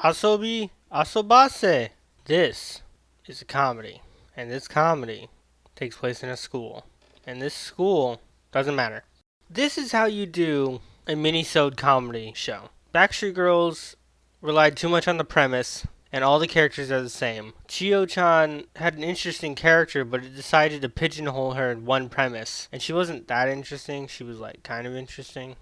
Asobi Asobase. This is a comedy, and this comedy takes place in a school, and this school doesn't matter. This is how you do a mini-sode comedy show. Backstreet Girls relied too much on the premise, and all the characters are the same. Chio-chan had an interesting character, but it decided to pigeonhole her in one premise, and she wasn't that interesting. She was like kind of interesting.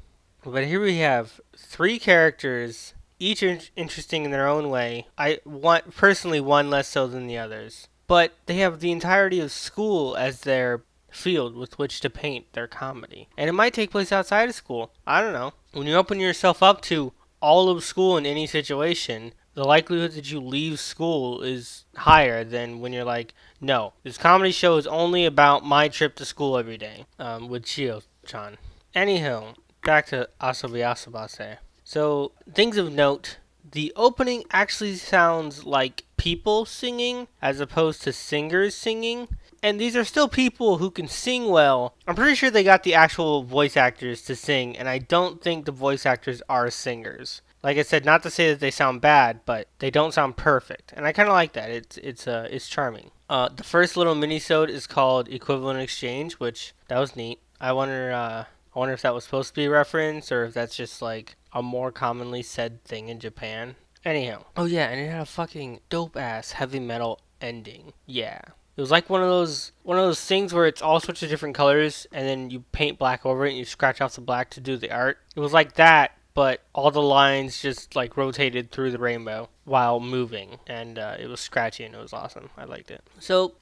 But here we have three characters, each interesting in their own way. I want personally one less so than the others. But they have the entirety of school as their field with which to paint their comedy. And it might take place outside of school. I don't know. When you open yourself up to all of school in any situation, the likelihood that you leave school is higher than when you're like, no, this comedy show is only about my trip to school every day, with Chio-chan. Anywho, back to Asobi Asobase. So, things of note. The opening actually sounds like people singing as opposed to singers singing. And these are still people who can sing well. I'm pretty sure they got the actual voice actors to sing, and I don't think the voice actors are singers. Like I said, not to say that they sound bad, but they don't sound perfect, and I kind of like that. It's charming. The first little mini-sode is called Equivalent Exchange, which that was neat. I wonder if that was supposed to be a reference or if that's just like a more commonly said thing in Japan. Anyhow. Oh yeah, and it had a fucking dope ass heavy metal ending. Yeah. It was like one of those things where it's all sorts of different colors and then you paint black over it and you scratch off the black to do the art. It was like that, but all the lines just like rotated through the rainbow while moving, and it was scratchy and it was awesome. I liked it. So,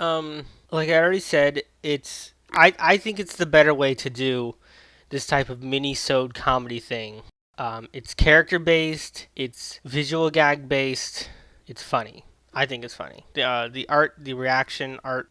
like I already said, I think it's the better way to do this type of mini-sode comedy thing. It's character based, it's visual gag based, it's funny. I think it's funny. The art, the reaction art,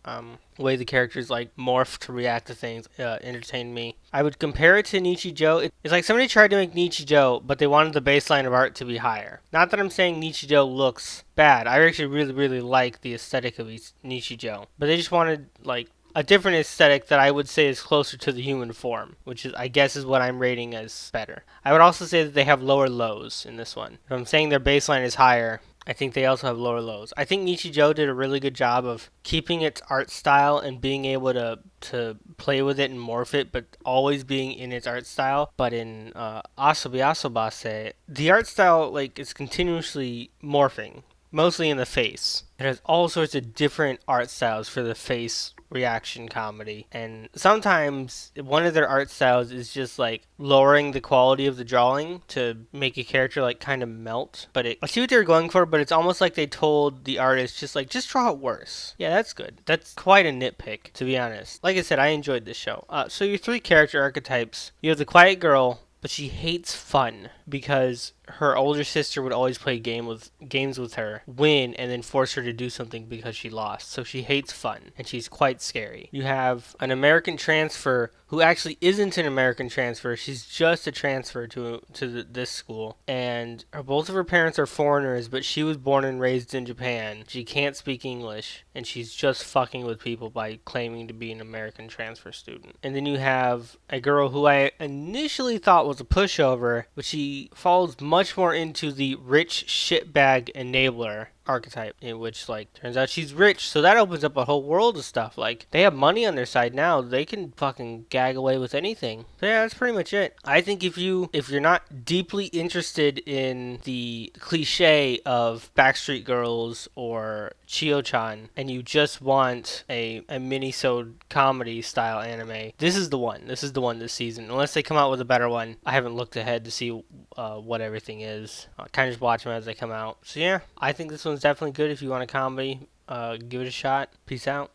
way the characters like morph to react to things, entertained me. I would compare it to Nichijou. It's like somebody tried to make Nichijou, but they wanted the baseline of art to be higher. Not that I'm saying Nichijou looks bad. I actually really, really like the aesthetic of Nichijou, but they just wanted like a different aesthetic that I would say is closer to the human form, which is I guess is what I'm rating as better. I would also say that they have lower lows in this one. If I'm saying their baseline is higher, I think they also have lower lows. I think Nichijou did a really good job of keeping its art style and being able to play with it and morph it, but always being in its art style. But in Asobi Asobase, the art style like is continuously morphing, mostly in the face. It has all sorts of different art styles for the face reaction comedy, and sometimes one of their art styles is just like lowering the quality of the drawing to make a character like kind of melt. I see what they were going for, but it's almost like they told the artist just draw it worse. Yeah, that's good. That's quite a nitpick, to be honest. Like I said, I enjoyed this show. So your three character archetypes: you have the quiet girl, but she hates fun because her older sister would always play games with her, win, and then force her to do something because she lost. So she hates fun, and she's quite scary. You have an American transfer who actually isn't an American transfer. She's just a transfer to this school, and both of her parents are foreigners, but she was born and raised in Japan. She can't speak English, and she's just fucking with people by claiming to be an American transfer student. And then you have a girl who I initially thought was a pushover, but she falls much more into the rich shitbag enabler archetype, in which like turns out she's rich, so that opens up a whole world of stuff. Like they have money on their side now, they can fucking gag away with anything. So yeah, that's pretty much it. I think if you're not deeply interested in the cliche of Backstreet Girls or Chio-chan and you just want a mini-sode comedy style anime, this is the one. This is the one this season. Unless they come out with a better one. I haven't looked ahead to see what everything is. I kind of just watch them as they come out. So yeah, I think this one's definitely good if you want a comedy. Give it a shot. Peace out.